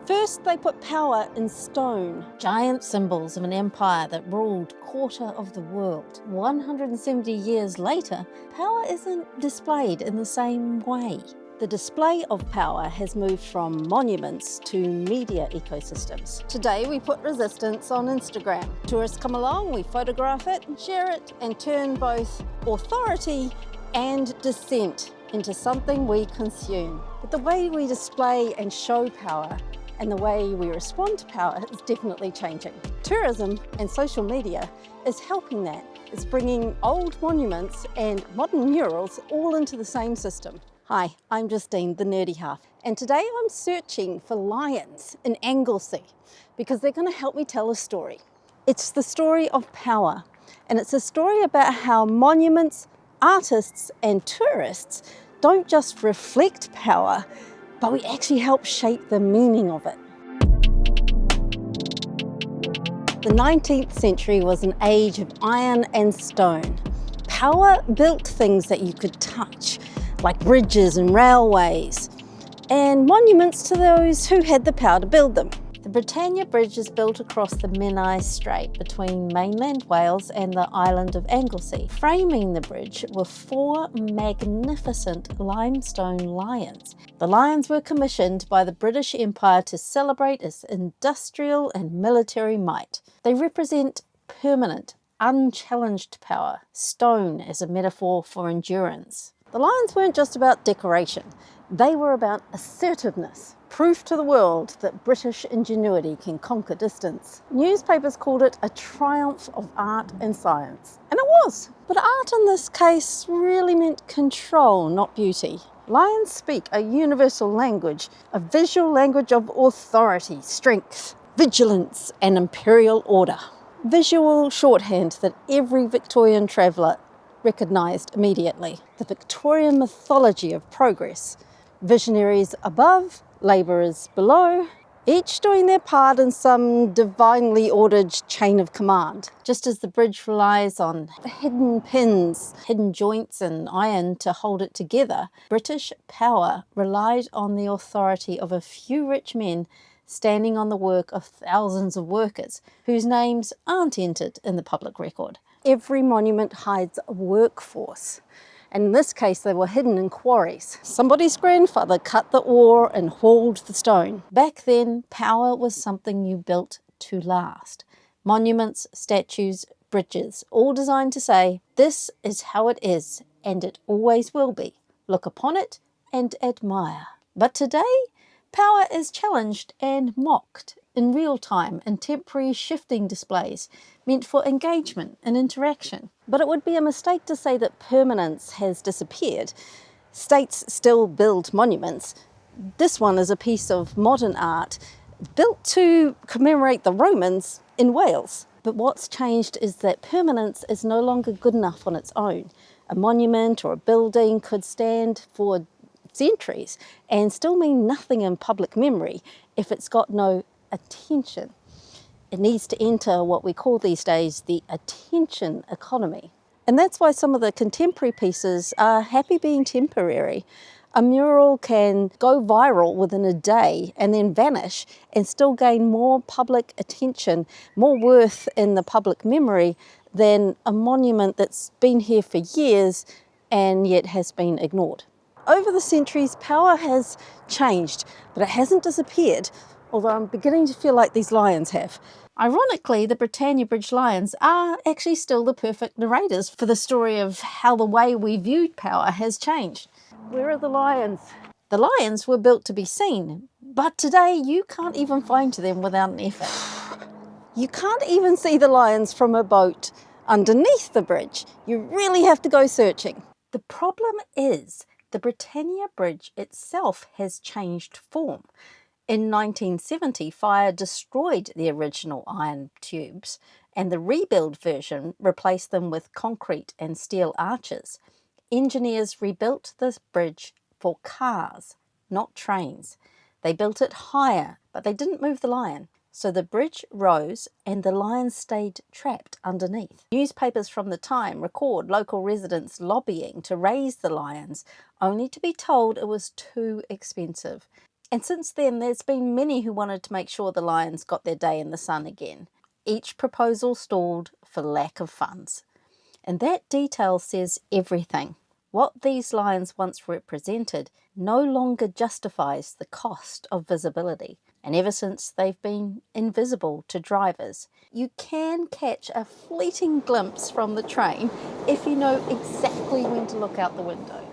First, they put power in stone, giant symbols of an empire that ruled a quarter of the world. 170 years later, power isn't displayed in the same way. The display of power has moved from monuments to media ecosystems. Today, we put resistance on Instagram. Tourists come along, we photograph it, share it, and turn both authority and dissent into something we consume. But the way we display and show power and the way we respond to power is definitely changing. Tourism and social media is helping that. It's bringing old monuments and modern murals all into the same system. Hi, I'm Justine, the nerdy half, and today I'm searching for lions in Anglesea because they're going to help me tell a story. It's the story of power, and it's a story about how monuments, artists and tourists don't just reflect power, but we actually help shape the meaning of it. The 19th century was an age of iron and stone. Power built things that you could touch, like bridges and railways, and monuments to those who had the power to build them. The Britannia Bridge is built across the Menai Strait between mainland Wales and the island of Anglesea. Framing the bridge were 4 magnificent limestone lions. The lions were commissioned by the British Empire to celebrate its industrial and military might. They represent permanent, unchallenged power, stone as a metaphor for endurance. The lions weren't just about decoration, they were about assertiveness. Proof to the world that British ingenuity can conquer distance. Newspapers called it a triumph of art and science. And it was. But art in this case really meant control, not beauty. Lions speak a universal language, a visual language of authority, strength, vigilance, and imperial order. Visual shorthand that every Victorian traveller recognised immediately. The Victorian mythology of progress. Visionaries above, labourers below, each doing their part in some divinely ordered chain of command. Just as the bridge relies on hidden pins, hidden joints and iron to hold it together, British power relied on the authority of a few rich men standing on the work of thousands of workers whose names aren't entered in the public record. Every monument hides a workforce. And in this case, they were hidden in quarries. Somebody's grandfather cut the ore and hauled the stone. Back then, power was something you built to last. Monuments, statues, bridges, all designed to say, this is how it is, and it always will be. Look upon it and admire. But today, power is challenged and mocked in real time in temporary shifting displays meant for engagement and interaction. But it would be a mistake to say that permanence has disappeared. States still build monuments. This one is a piece of modern art built to commemorate the Romans in Wales. But what's changed is that permanence is no longer good enough on its own. A monument or a building could stand for centuries and still mean nothing in public memory if it's got no attention. It needs to enter what we call these days the attention economy. And that's why some of the contemporary pieces are happy being temporary. A mural can go viral within a day and then vanish and still gain more public attention, more worth in the public memory than a monument that's been here for years and yet has been ignored. Over the centuries, power has changed, but it hasn't disappeared, although I'm beginning to feel like these lions have. Ironically, the Britannia Bridge lions are actually still the perfect narrators for the story of how the way we viewed power has changed. Where are the lions? The lions were built to be seen, but today you can't even find them without an effort. You can't even see the lions from a boat underneath the bridge. You really have to go searching. The problem is the Britannia Bridge itself has changed form. In 1970, fire destroyed the original iron tubes, and the rebuild version replaced them with concrete and steel arches. Engineers rebuilt this bridge for cars, not trains. They built it higher, but they didn't move the lion. So the bridge rose and the lions stayed trapped underneath. Newspapers from the time record local residents lobbying to raise the lions, only to be told it was too expensive. And since then, there's been many who wanted to make sure the lions got their day in the sun again. Each proposal stalled for lack of funds. And that detail says everything. What these lions once represented no longer justifies the cost of visibility. And ever since they've been invisible to drivers, you can catch a fleeting glimpse from the train if you know exactly when to look out the window.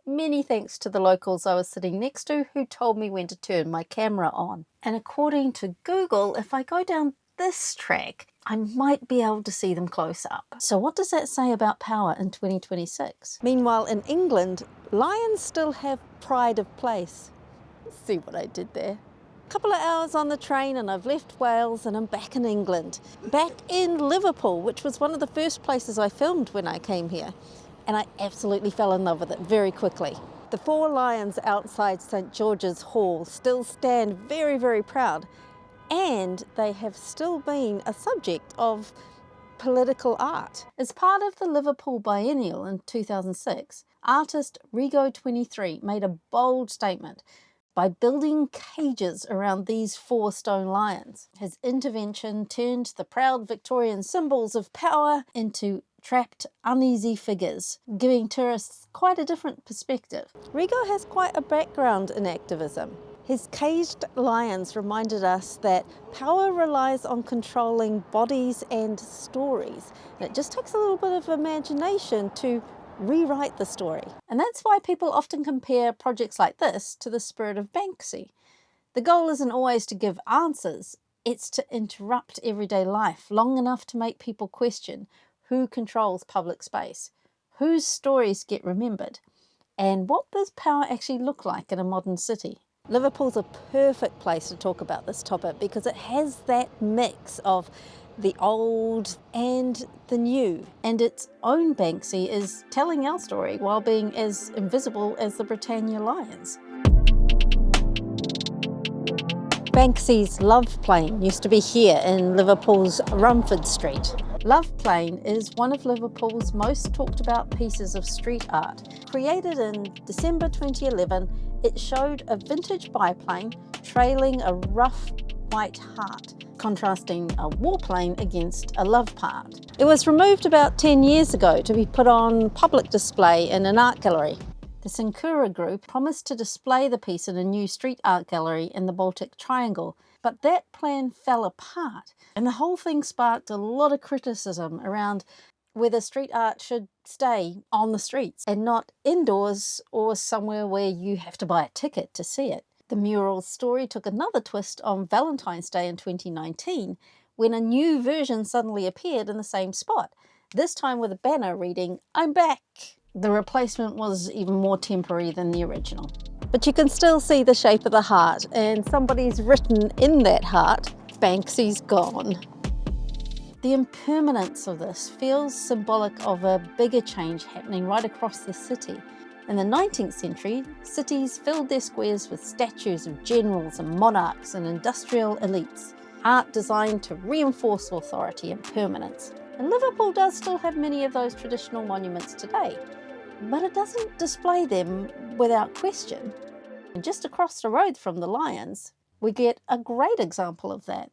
Many thanks to the locals I was sitting next to who told me when to turn my camera on. And according to Google, if I go down this track, I might be able to see them close up. So what does that say about power in 2026? Meanwhile, in England, lions still have pride of place. See what I did there? Couple of hours on the train and I've left Wales and I'm back in England. Back in Liverpool, which was one of the first places I filmed when I came here. And I absolutely fell in love with it very quickly. The 4 lions outside St George's Hall still stand very, very proud. And they have still been a subject of political art. As part of the Liverpool Biennial in 2006, artist Rigo23 made a bold statement by building cages around these 4 stone lions. His intervention turned the proud Victorian symbols of power into trapped, uneasy figures, giving tourists quite a different perspective. Rigo has quite a background in activism. His caged lions reminded us that power relies on controlling bodies and stories. And it just takes a little bit of imagination to rewrite the story. And that's why people often compare projects like this to the spirit of Banksy. The goal isn't always to give answers, it's to interrupt everyday life long enough to make people question who controls public space, whose stories get remembered, and what does power actually look like in a modern city. Liverpool's a perfect place to talk about this topic because it has that mix of the old and the new, and its own Banksy is telling our story while being as invisible as the Britannia Lions. Banksy's Love Plane used to be here in Liverpool's Rumford Street. Love Plane is one of Liverpool's most talked about pieces of street art. Created in December 2011, it showed a vintage biplane trailing a rough white heart, contrasting a warplane against a love part. It was removed about 10 years ago to be put on public display in an art gallery. The Sincura Group promised to display the piece in a new street art gallery in the Baltic Triangle, but that plan fell apart, and the whole thing sparked a lot of criticism around whether street art should stay on the streets and not indoors or somewhere where you have to buy a ticket to see it. The mural's story took another twist on Valentine's Day in 2019, when a new version suddenly appeared in the same spot, this time with a banner reading, "I'm back." The replacement was even more temporary than the original. But you can still see the shape of the heart, and somebody's written in that heart, "Banksy's gone." The impermanence of this feels symbolic of a bigger change happening right across the city. In the 19th century, cities filled their squares with statues of generals and monarchs and industrial elites, art designed to reinforce authority and permanence. And Liverpool does still have many of those traditional monuments today, but it doesn't display them without question. And just across the road from the Lions, we get a great example of that.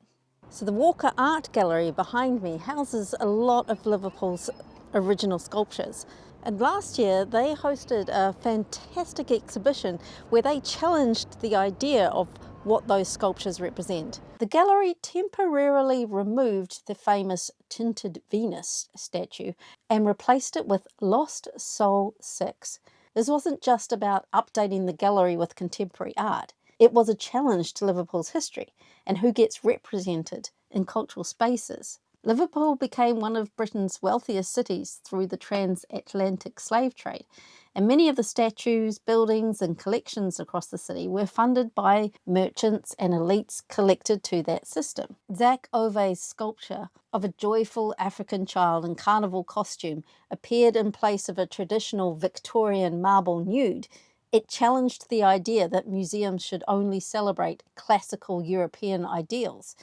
So the Walker Art Gallery behind me houses a lot of Liverpool's original sculptures. And last year they hosted a fantastic exhibition where they challenged the idea of what those sculptures represent. The gallery temporarily removed the famous Tinted Venus statue and replaced it with Lost Soul 6. This wasn't just about updating the gallery with contemporary art. It was a challenge to Liverpool's history and who gets represented in cultural spaces. Liverpool became one of Britain's wealthiest cities through the transatlantic slave trade, and many of the statues, buildings and collections across the city were funded by merchants and elites connected to that system. Zach Ove's sculpture of a joyful African child in carnival costume appeared in place of a traditional Victorian marble nude. It challenged the idea that museums should only celebrate classical European ideals.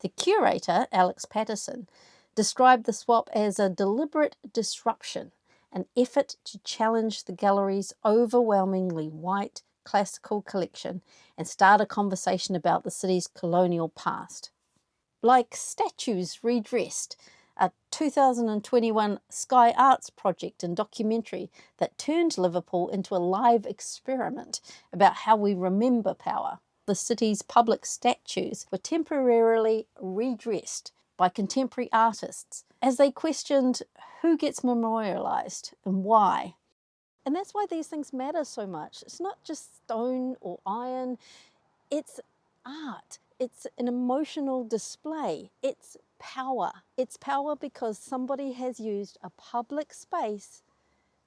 The curator, Alex Patterson, described the swap as a deliberate disruption, an effort to challenge the gallery's overwhelmingly white, classical collection and start a conversation about the city's colonial past. Like Statues Redressed, a 2021 Sky Arts project and documentary that turned Liverpool into a live experiment about how we remember power. The city's public statues were temporarily redressed by contemporary artists as they questioned who gets memorialised and why. And that's why these things matter so much. It's not just stone or iron, it's art. It's an emotional display. It's power. It's power because somebody has used a public space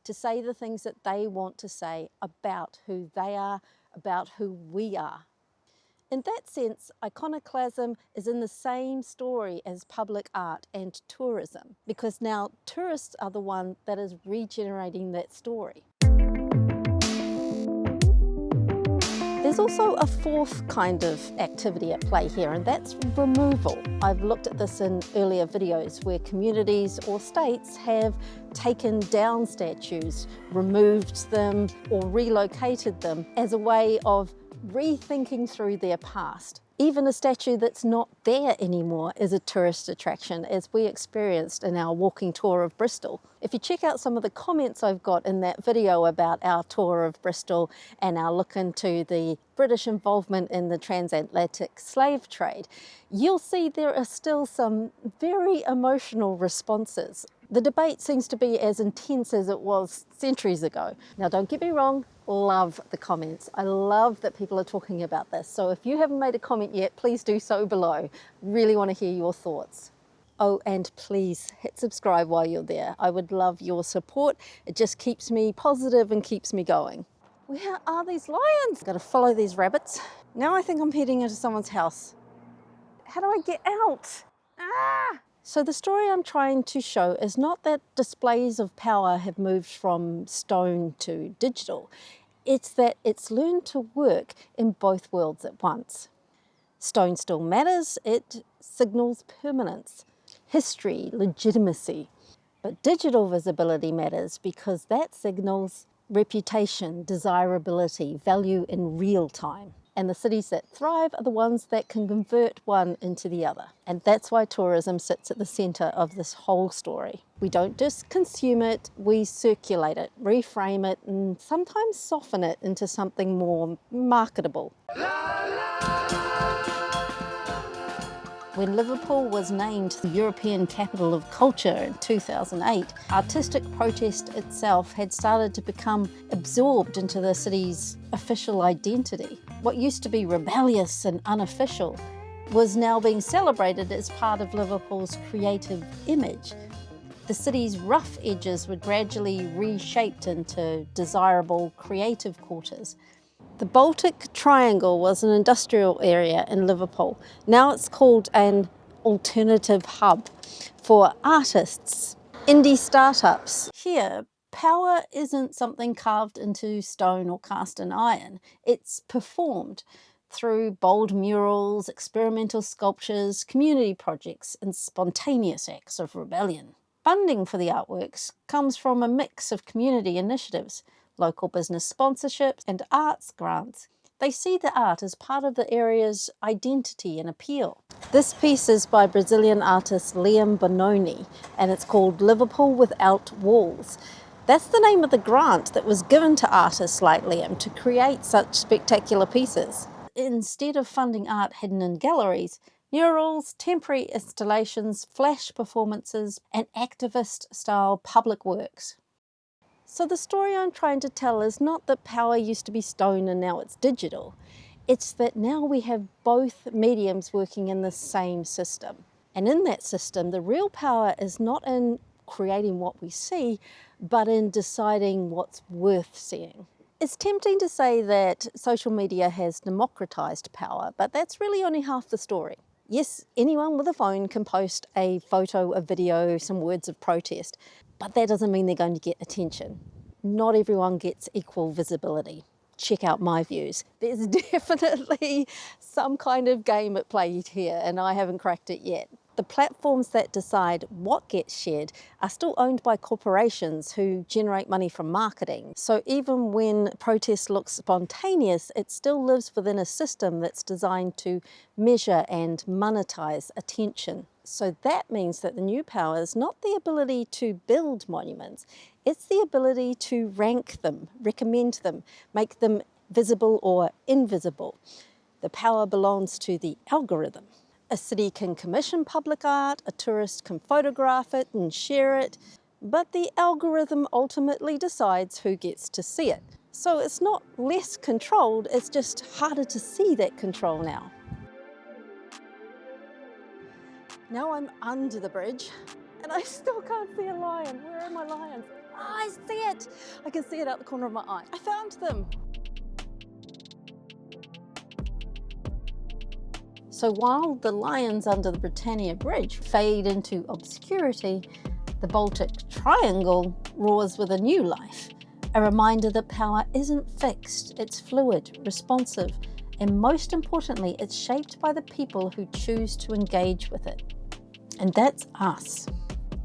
to say the things that they want to say about who they are, about who we are. In that sense, iconoclasm is in the same story as public art and tourism, because now tourists are the one that is regenerating that story. There's also a fourth kind of activity at play here, and that's removal. I've looked at this in earlier videos where communities or states have taken down statues, removed them or relocated them as a way of rethinking through their past. Even a statue that's not there anymore is a tourist attraction, as we experienced in our walking tour of Bristol. If you check out some of the comments I've got in that video about our tour of Bristol and our look into the British involvement in the transatlantic slave trade, you'll see there are still some very emotional responses. The debate seems to be as intense as it was centuries ago. Now, don't get me wrong, love the comments. I love that people are talking about this. So if you haven't made a comment yet, please do so below. Really want to hear your thoughts. Oh, and please hit subscribe while you're there. I would love your support. It just keeps me positive and keeps me going. Where are these lions? Got to follow these rabbits. Now I think I'm heading into someone's house. How do I get out? Ah! So the story I'm trying to show is not that displays of power have moved from stone to digital. It's that it's learned to work in both worlds at once. Stone still matters. It signals permanence, history, legitimacy. But digital visibility matters because that signals reputation, desirability, value in real time. And the cities that thrive are the ones that can convert one into the other. And that's why tourism sits at the centre of this whole story. We don't just consume it, we circulate it, reframe it, and sometimes soften it into something more marketable. When Liverpool was named the European Capital of Culture in 2008, artistic protest itself had started to become absorbed into the city's official identity. What used to be rebellious and unofficial was now being celebrated as part of Liverpool's creative image. The city's rough edges were gradually reshaped into desirable creative quarters. The Baltic Triangle was an industrial area in Liverpool. Now it's called an alternative hub for artists, indie startups. Here, power isn't something carved into stone or cast in iron. It's performed through bold murals, experimental sculptures, community projects, and spontaneous acts of rebellion. Funding for the artworks comes from a mix of community initiatives, local business sponsorships, and arts grants. They see the art as part of the area's identity and appeal. This piece is by Brazilian artist Liam Bononi, and it's called Liverpool Without Walls. That's the name of the grant that was given to artists like Liam to create such spectacular pieces. Instead of funding art hidden in galleries, murals, temporary installations, flash performances, and activist-style public works. So the story I'm trying to tell is not that power used to be stone and now it's digital. It's that now we have both mediums working in the same system. And in that system, the real power is not in creating what we see, but in deciding what's worth seeing. It's tempting to say that social media has democratized power, but that's really only half the story. Yes, anyone with a phone can post a photo, a video, some words of protest, but that doesn't mean they're going to get attention. Not everyone gets equal visibility. Check out my views. There's definitely some kind of game at play here, and I haven't cracked it yet. The platforms that decide what gets shared are still owned by corporations who generate money from marketing. So even when protest looks spontaneous, it still lives within a system that's designed to measure and monetize attention. So that means that the new power is not the ability to build monuments, it's the ability to rank them, recommend them, make them visible or invisible. The power belongs to the algorithm. A city can commission public art, a tourist can photograph it and share it, but the algorithm ultimately decides who gets to see it. So it's not less controlled, it's just harder to see that control now. Now I'm under the bridge and I still can't see a lion. Where are my lions? I see it! I can see it out the corner of my eye. I found them! So while the lions under the Britannia Bridge fade into obscurity, the Baltic Triangle roars with a new life, a reminder that power isn't fixed, it's fluid, responsive, and most importantly, it's shaped by the people who choose to engage with it. And that's us.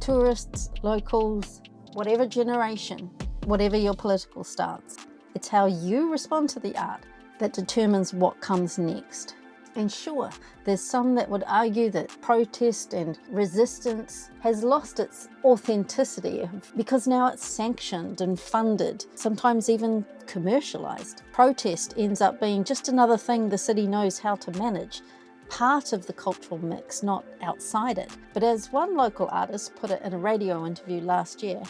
Tourists, locals, whatever generation, whatever your political stance. It's how you respond to the art that determines what comes next. And sure, there's some that would argue that protest and resistance has lost its authenticity because now it's sanctioned and funded, sometimes even commercialized. Protest ends up being just another thing the city knows how to manage, part of the cultural mix, not outside it. But as one local artist put it in a radio interview last year,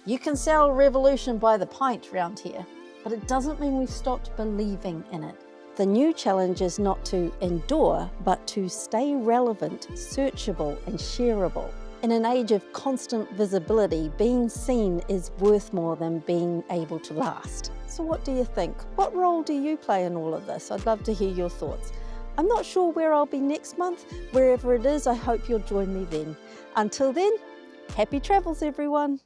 you can sell revolution by the pint round here, but it doesn't mean we've stopped believing in it. The new challenge is not to endure, but to stay relevant, searchable and shareable. In an age of constant visibility, being seen is worth more than being able to last. So what do you think? What role do you play in all of this? I'd love to hear your thoughts. I'm not sure where I'll be next month. Wherever it is, I hope you'll join me then. Until then, happy travels everyone.